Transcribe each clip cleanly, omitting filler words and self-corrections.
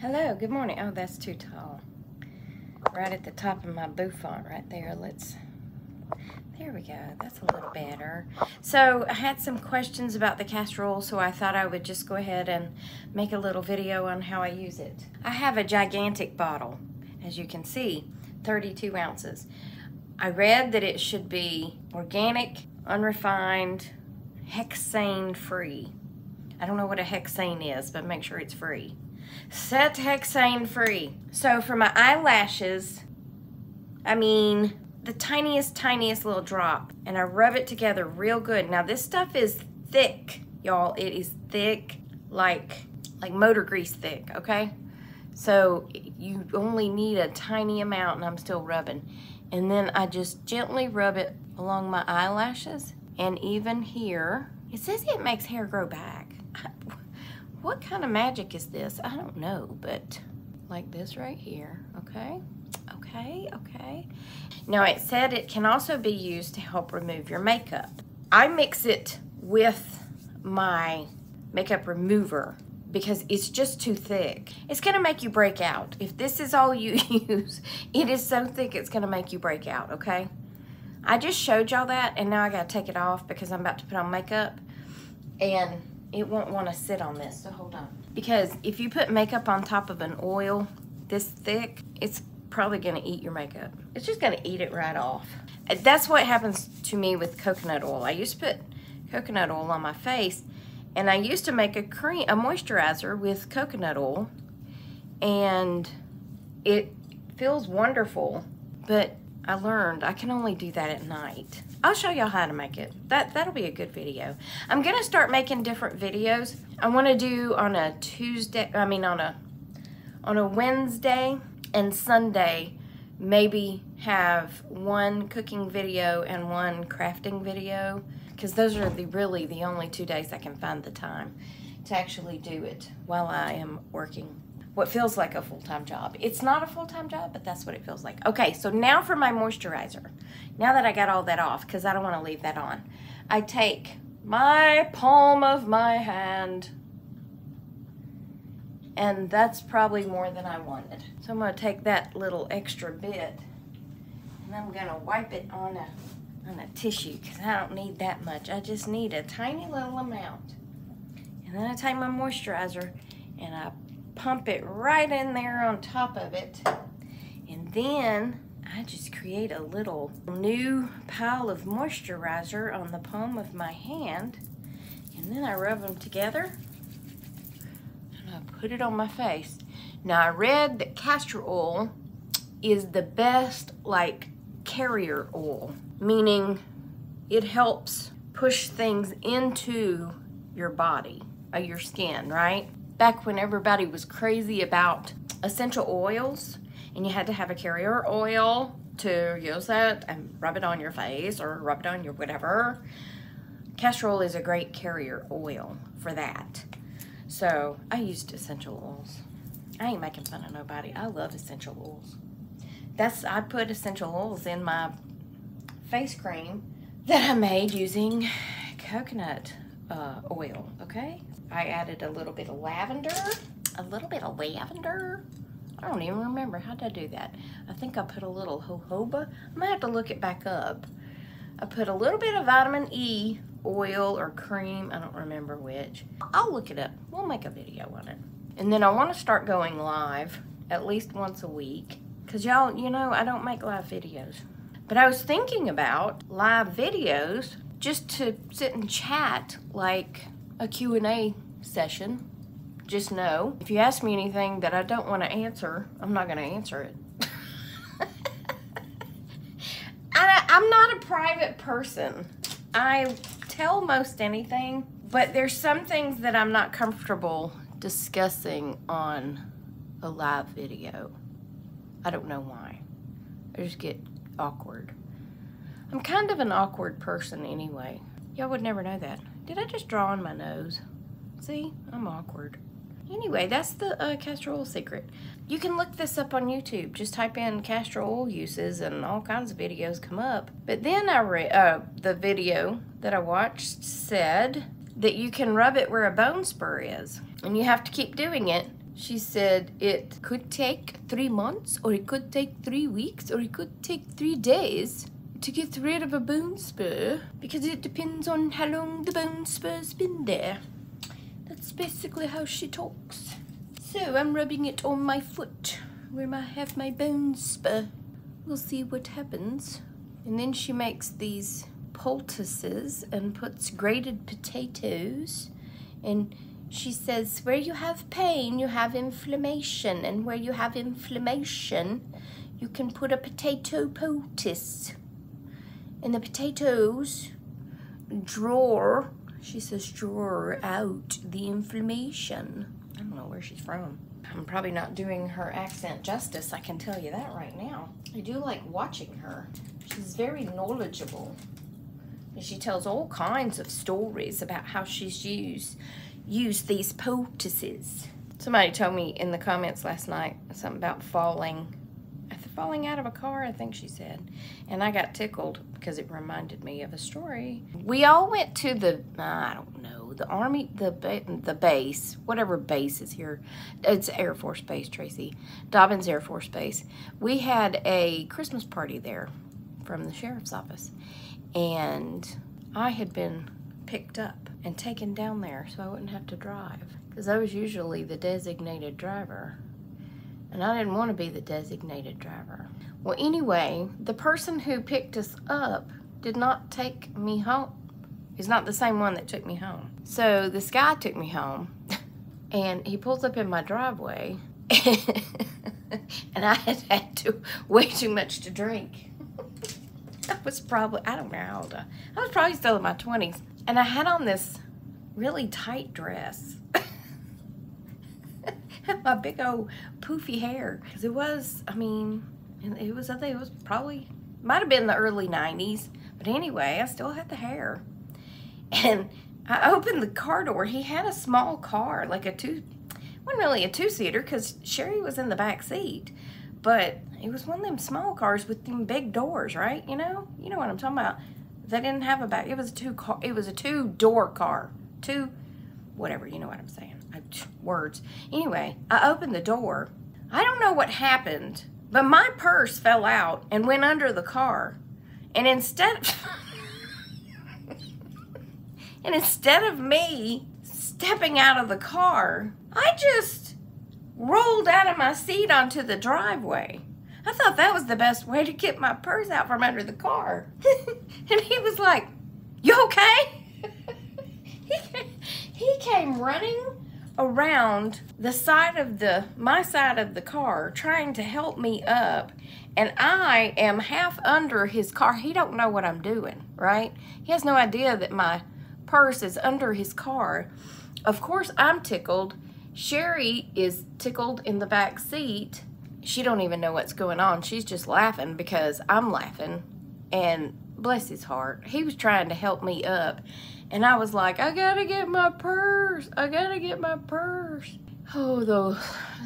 Hello, good morning. Oh, that's too tall. Right at the top of my bouffant right there. There we go. That's a little better. So I had some questions about the castor oil, so I thought I would just go ahead and make a little video on how I use it. I have a gigantic bottle, as you can see, 32 ounces. I read that it should be organic, unrefined, hexane free. I don't know what a hexane is, but make sure it's free. Set hexane free. So for my eyelashes, I mean the tiniest little drop, and I rub it together real good. Now this stuff is thick, y'all. It is thick, like motor grease thick, okay? So you only need a tiny amount, and I'm still rubbing. And then I just gently rub it along my eyelashes, and even here. It says it makes hair grow back. What kind of magic is this? I don't know, but like this right here, okay? Okay. Now it said it can also be used to help remove your makeup. I mix it with my makeup remover because it's just too thick. It's gonna make you break out. If this is all you use, it is so thick it's gonna make you break out, okay? I just showed y'all that, and now I gotta take it off because I'm about to put on makeup, and it won't want to sit on this, so hold on. Because if you put makeup on top of an oil this thick, it's probably gonna eat your makeup. It's just gonna eat it right off. That's what happens to me with coconut oil. I used to put coconut oil on my face, and I used to make a moisturizer with coconut oil, and it feels wonderful, but I learned I can only do that at night. I'll show y'all how to make it. That'll be a good video. I'm gonna start making different videos. I wanna do on a Tuesday, on a Wednesday and Sunday, maybe have one cooking video and one crafting video, because those are really the only 2 days I can find the time to actually do it while I am working what feels like a full-time job. It's not a full-time job, but that's what it feels like. Okay, so now for my moisturizer. Now that I got all that off, because I don't want to leave that on, I take my palm of my hand, and that's probably more than I wanted. So I'm going to take that little extra bit, and I'm going to wipe it on a tissue, because I don't need that much. I just need a tiny little amount. And then I take my moisturizer, and I pump it right in there on top of it, and then I just create a little new pile of moisturizer on the palm of my hand, and then I rub them together and I put it on my face. Now I read that castor oil is the best like carrier oil, meaning it helps push things into your body, your skin, right? Back when everybody was crazy about essential oils and you had to have a carrier oil to use it and rub it on your face or rub it on your whatever, castor oil is a great carrier oil for that. So I used essential oils. I ain't making fun of nobody. I love essential oils. I put essential oils in my face cream that I made using coconut oil, okay? I added a little bit of lavender. I don't even remember. How did I do that? I think I put a little jojoba. I'm gonna have to look it back up. I put a little bit of vitamin E oil or cream. I don't remember which. I'll look it up. We'll make a video on it. And then I want to start going live at least once a week. Because y'all, you know, I don't make live videos. But I was thinking about live videos just to sit and chat like a Q&A session. Just know, if you ask me anything that I don't want to answer, I'm not going to answer it. I'm not a private person. I tell most anything, but there's some things that I'm not comfortable discussing on a live video. I don't know why. I just get awkward. I'm kind of an awkward person anyway. Y'all would never know that. Did I just draw on my nose? See, I'm awkward. Anyway, that's the castor oil secret. You can look this up on YouTube. Just type in castor oil uses and all kinds of videos come up. But then I read, the video that I watched said that you can rub it where a bone spur is. And you have to keep doing it She said it could take 3 months, or it could take 3 weeks, or it could take 3 days to get rid of a bone spur, because it depends on how long the bone spur's been there. That's basically how she talks. So I'm rubbing it on my foot where I have my bone spur. We'll see what happens. And then she makes these poultices and puts grated potatoes, and she says where you have pain you have inflammation, and where you have inflammation you can put a potato poultice, and the potatoes draw, she says, draw out the inflammation. I don't know where she's from. I'm probably not doing her accent justice, I can tell you that right now. I do like watching her. She's very knowledgeable. And she tells all kinds of stories about how she's used these poultices. Somebody told me in the comments last night something about falling out of a car, I think she said. And I got tickled because it reminded me of a story. We all went to the, I don't know, the Army, the base, whatever base is here. It's Air Force Base, Tracy. Dobbins Air Force Base. We had a Christmas party there from the sheriff's office. And I had been picked up and taken down there so I wouldn't have to drive, because I was usually the designated driver. And I didn't want to be the designated driver. Well, anyway, the person who picked us up did not take me home. He's not the same one that took me home. So this guy took me home, and he pulls up in my driveway, and I had way too much to drink. I was probably, I don't know how old I was probably still in my 20s. And I had on this really tight dress. My big old poofy hair. Because it was, I think it was probably, might have been the early 90s. But anyway, I still had the hair. And I opened the car door. He had a small car, like wasn't really a two-seater because Sherry was in the back seat. But it was one of them small cars with them big doors, right? You know what I'm talking about. They didn't have a back. It was a two-door car. Whatever, you know what I'm saying. Words. Anyway, I opened the door. I don't know what happened, but my purse fell out and went under the car. And instead of me stepping out of the car, I just rolled out of my seat onto the driveway. I thought that was the best way to get my purse out from under the car. And he was like, "You okay?" He came running around the side of my side of the car trying to help me up, and I am half under his car. He don't know what I'm doing, right? He has no idea that my purse is under his car. Of course, I'm tickled. Sherry is tickled in the back seat. She don't even know what's going on. She's just laughing because I'm laughing. And bless his heart, he was trying to help me up. And I was like, I gotta get my purse. I gotta get my purse. Oh,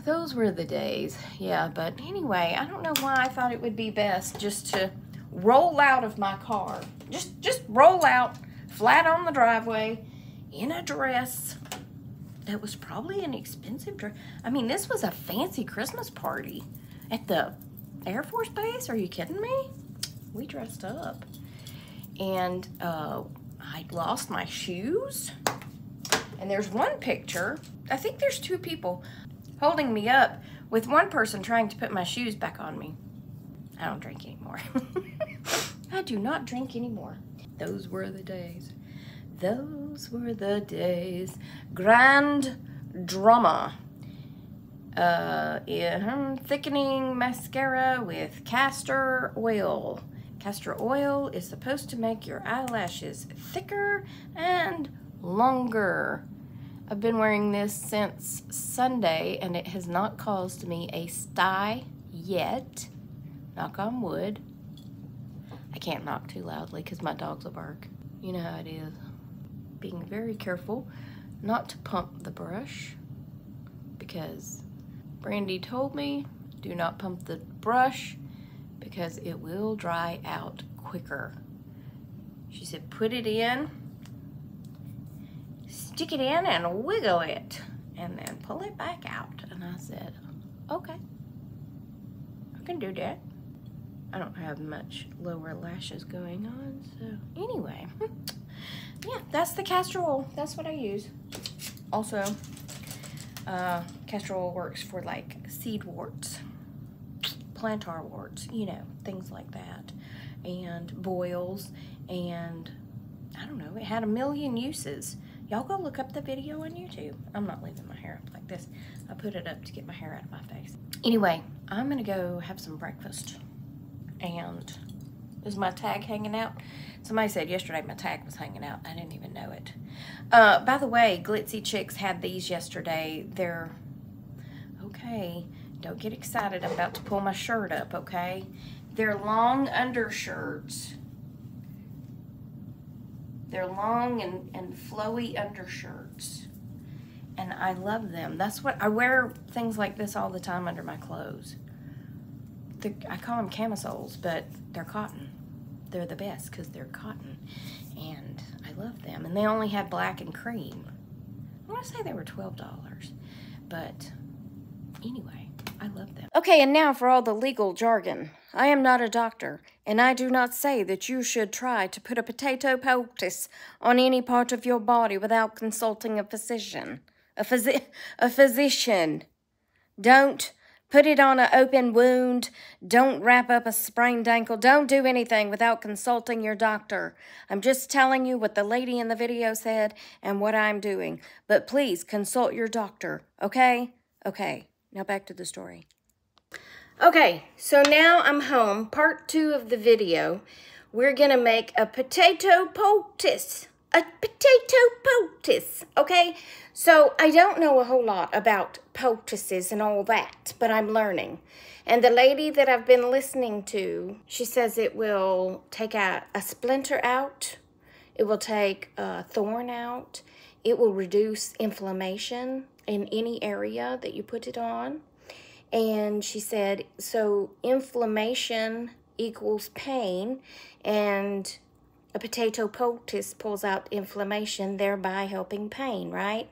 those were the days. Yeah, but anyway, I don't know why I thought it would be best just to roll out of my car. Just roll out flat on the driveway in a dress. That was probably an expensive dress. I mean, this was a fancy Christmas party at the Air Force Base. Are you kidding me? We dressed up. And I lost my shoes. And there's one picture. I think there's two people holding me up with one person trying to put my shoes back on me. I don't drink anymore. I do not drink anymore. Those were the days. Those were the days. Grand drama. Thickening mascara with castor oil. Castor oil is supposed to make your eyelashes thicker and longer. I've been wearing this since Sunday and it has not caused me a sty yet. Knock on wood. I can't knock too loudly because my dogs will bark. You know how it is. Being very careful not to pump the brush because Brandy told me do not pump the brush because it will dry out quicker. She said put it in, stick it in and wiggle it and then pull it back out. And I said, okay, I can do that. I don't have much lower lashes going on, so anyway. Yeah, that's the castor oil. That's what I use. Also, castor oil works for like seed warts, plantar warts, you know, things like that, and boils, and I don't know, it had a million uses. Y'all go look up the video on YouTube. I'm not leaving my hair up like this. I put it up to get my hair out of my face. Anyway, I'm gonna go have some breakfast. And is my tag hanging out? Somebody said yesterday my tag was hanging out. I didn't even know it. By the way, Glitzy Chicks had these yesterday. They're, okay, don't get excited. I'm about to pull my shirt up, okay? They're long undershirts. They're long and flowy undershirts. And I love them. That's what, I wear things like this all the time under my clothes. I call them camisoles, but they're cotton. They're the best because they're cotton, and I love them. And they only had black and cream. I want to say they were $12, but anyway, I love them. Okay, and now for all the legal jargon. I am not a doctor, and I do not say that you should try to put a potato poultice on any part of your body without consulting a physician. A physician. Don't put it on an open wound. Don't wrap up a sprained ankle. Don't do anything without consulting your doctor. I'm just telling you what the lady in the video said and what I'm doing. But please consult your doctor, okay? Okay, now back to the story. Okay, so now I'm home. Part 2 of the video. We're going to make a potato poultice. A potato poultice, okay? So I don't know a whole lot about poultices and all that, but I'm learning. And the lady that I've been listening to, she says it will take a splinter out. It will take a thorn out. It will reduce inflammation in any area that you put it on. And she said, so inflammation equals pain, and a potato poultice pulls out inflammation, thereby helping pain, right?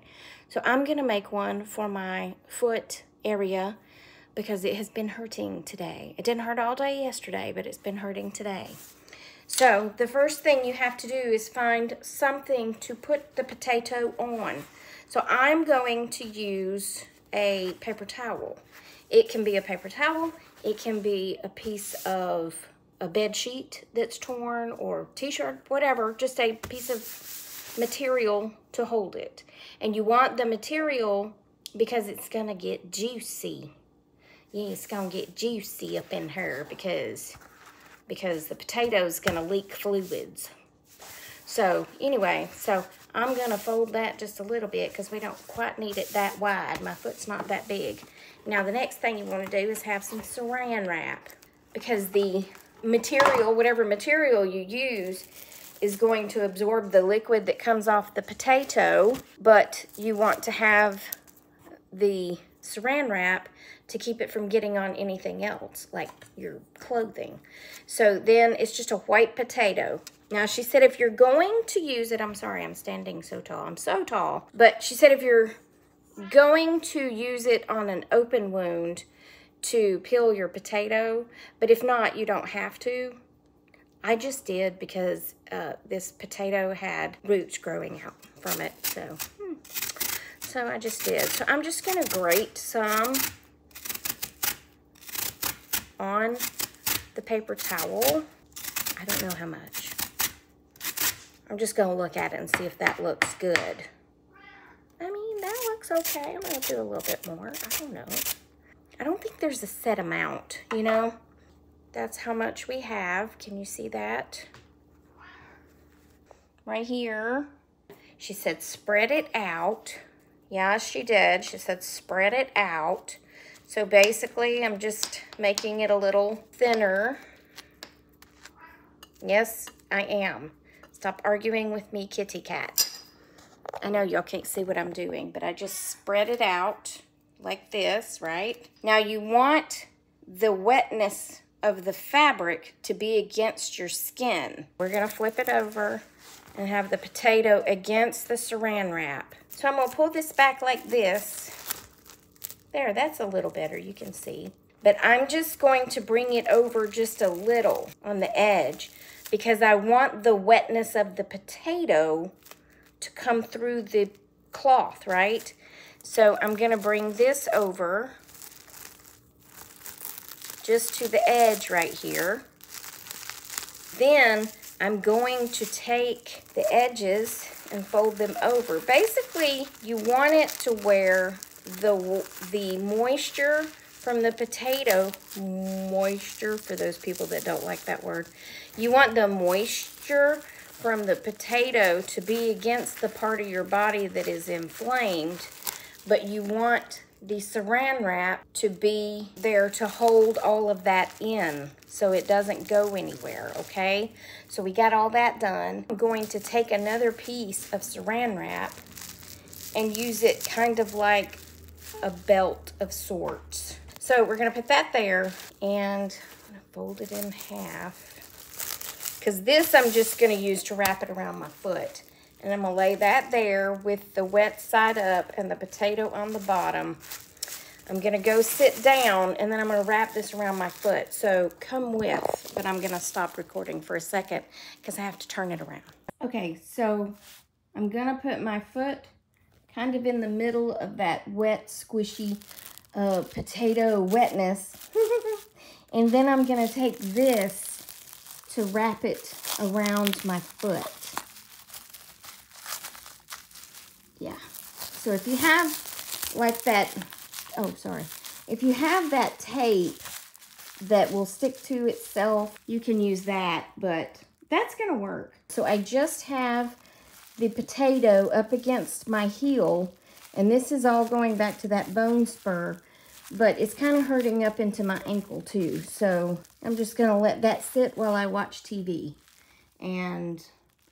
So I'm going to make one for my foot area because it has been hurting today. It didn't hurt all day yesterday, but it's been hurting today. So the first thing you have to do is find something to put the potato on. So I'm going to use a paper towel. It can be a paper towel. It can be a piece of a bed sheet that's torn, or t-shirt, whatever, just a piece of material to hold it. And you want the material because it's gonna get juicy. Yeah, it's gonna get juicy up in here because the potato's gonna leak fluids. So anyway, so I'm gonna fold that just a little bit because we don't quite need it that wide. My foot's not that big. Now the next thing you wanna do is have some saran wrap, because the material, whatever material you use, is going to absorb the liquid that comes off the potato, but you want to have the saran wrap to keep it from getting on anything else, like your clothing. So then it's just a white potato. Now she said if you're going to use it, I'm sorry, I'm standing so tall, I'm so tall, but she said if you're going to use it on an open wound, to peel your potato, but if not, you don't have to. I just did because this potato had roots growing out from it, so I just did. So I'm just gonna grate some on the paper towel. I don't know how much. I'm just gonna look at it and see if that looks good. I mean, that looks okay. I'm gonna do a little bit more. I don't know. I don't think there's a set amount, you know? That's how much we have. Can you see that? Right here. She said spread it out. Yeah, she did. She said spread it out. So basically, I'm just making it a little thinner. Yes, I am. Stop arguing with me, kitty cat. I know y'all can't see what I'm doing, but I just spread it out like this, right? Now you want the wetness of the fabric to be against your skin. We're gonna flip it over and have the potato against the saran wrap. So I'm gonna pull this back like this. There, that's a little better, you can see. But I'm just going to bring it over just a little on the edge because I want the wetness of the potato to come through the cloth, right? So I'm gonna bring this over just to the edge right here. Then I'm going to take the edges and fold them over. Basically, you want it to where the moisture from the potato, moisture for those people that don't like that word, you want the moisture from the potato to be against the part of your body that is inflamed, but you want the saran wrap to be there to hold all of that in so it doesn't go anywhere, okay? So we got all that done. I'm going to take another piece of saran wrap and use it kind of like a belt of sorts. So we're gonna put that there and I'm gonna fold it in half because this I'm just gonna use to wrap it around my foot. And I'm gonna lay that there with the wet side up and the potato on the bottom. I'm gonna go sit down and then I'm gonna wrap this around my foot. So come with, but I'm gonna stop recording for a second because I have to turn it around. Okay, so I'm gonna put my foot kind of in the middle of that wet, squishy potato wetness. And then I'm gonna take this to wrap it around my foot. Yeah, so if you have like that, oh, sorry. If you have that tape that will stick to itself, you can use that, but that's gonna work. So I just have the potato up against my heel, and this is all going back to that bone spur, but it's kind of hurting up into my ankle too. So I'm just gonna let that sit while I watch TV. And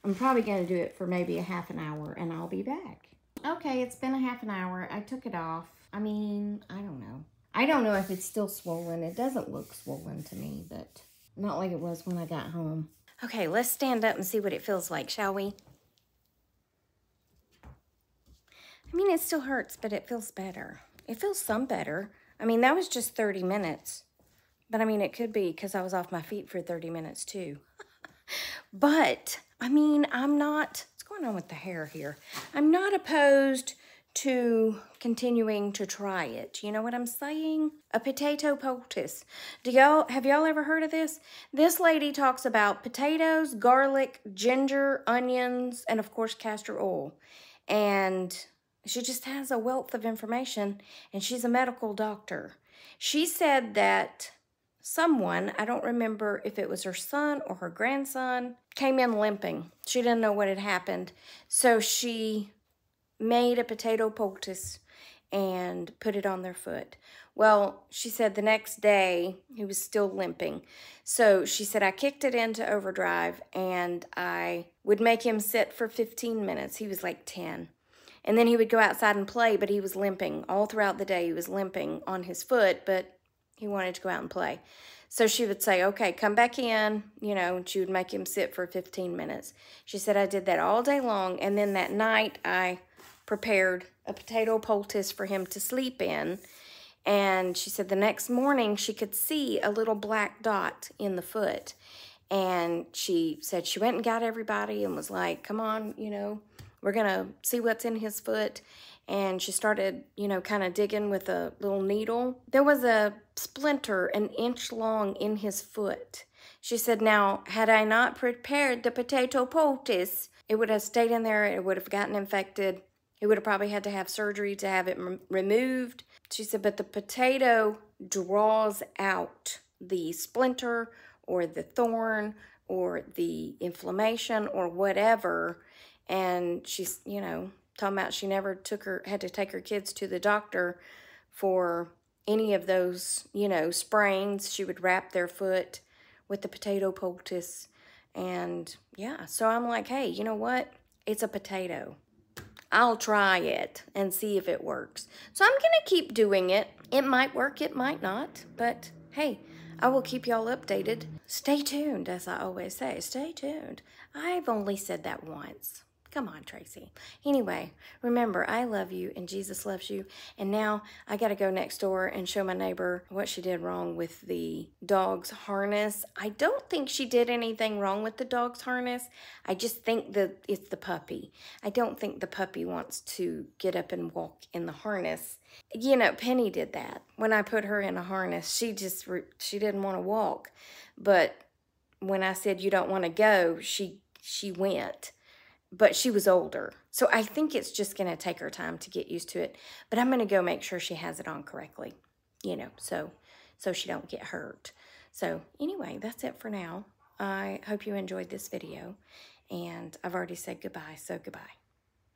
I'm probably gonna do it for maybe a half an hour and I'll be back. Okay, it's been a half an hour. I took it off. I mean, I don't know. I don't know if it's still swollen. It doesn't look swollen to me, but not like it was when I got home. Okay, let's stand up and see what it feels like, shall we? I mean, it still hurts, but it feels better. It feels some better. I mean, that was just 30 minutes. But I mean, it could be because I was off my feet for 30 minutes too. But, I mean, I'm not, what's going on with the hair here? I'm not opposed to continuing to try it. You know what I'm saying? A potato poultice. Have y'all ever heard of this? This lady talks about potatoes, garlic, ginger, onions, and of course castor oil. And she just has a wealth of information, and she's a medical doctor. She said that someone, I don't remember if it was her son or her grandson, came in limping. She didn't know what had happened. So she made a potato poultice and put it on their foot. Well, she said the next day he was still limping. So she said, I kicked it into overdrive and I would make him sit for 15 minutes. He was like 10. And then he would go outside and play, but he was limping. All throughout the day he was limping on his foot, but he wanted to go out and play. So she would say, okay, come back in, you know, and she would make him sit for 15 minutes. She said, I did that all day long. And then that night I prepared a potato poultice for him to sleep in. And she said the next morning she could see a little black dot in the foot. And she said she went and got everybody and was like, come on, you know, we're going to see what's in his foot. And she started, you know, kind of digging with a little needle. There was a splinter 1 inch long in his foot. She said, now, had I not prepared the potato poultice, it would have stayed in there. It would have gotten infected. He would have probably had to have surgery to have it removed. She said, but the potato draws out the splinter or the thorn or the inflammation or whatever. And she's, you know, talking about she never had to take her kids to the doctor for any of those, you know, sprains. She would wrap their foot with the potato poultice. And yeah, so I'm like, hey, you know what? It's a potato. I'll try it and see if it works. So I'm going to keep doing it. It might work, it might not. But hey, I will keep y'all updated. Stay tuned, as I always say. Stay tuned. I've only said that once. Come on, Tracy. Anyway, remember, I love you and Jesus loves you. And now I got to go next door and show my neighbor what she did wrong with the dog's harness. I don't think she did anything wrong with the dog's harness. I just think that it's the puppy. I don't think the puppy wants to get up and walk in the harness. You know, Penny did that. When I put her in a harness, she didn't want to walk. But when I said you don't want to go, she went. But she was older. So I think it's just going to take her time to get used to it. But I'm going to go make sure she has it on correctly, you know, so she don't get hurt. So anyway, that's it for now. I hope you enjoyed this video. And I've already said goodbye, so goodbye.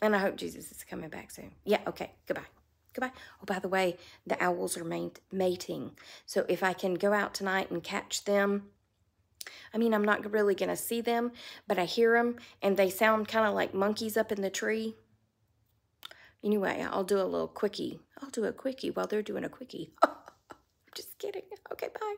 And I hope Jesus is coming back soon. Yeah, okay, goodbye. Goodbye. Oh, by the way, the owls are mating. So if I can go out tonight and catch them, I mean, I'm not really going to see them, but I hear them, and they sound kind of like monkeys up in the tree. Anyway, I'll do a little quickie. I'll do a quickie while they're doing a quickie. Just kidding. Okay, bye.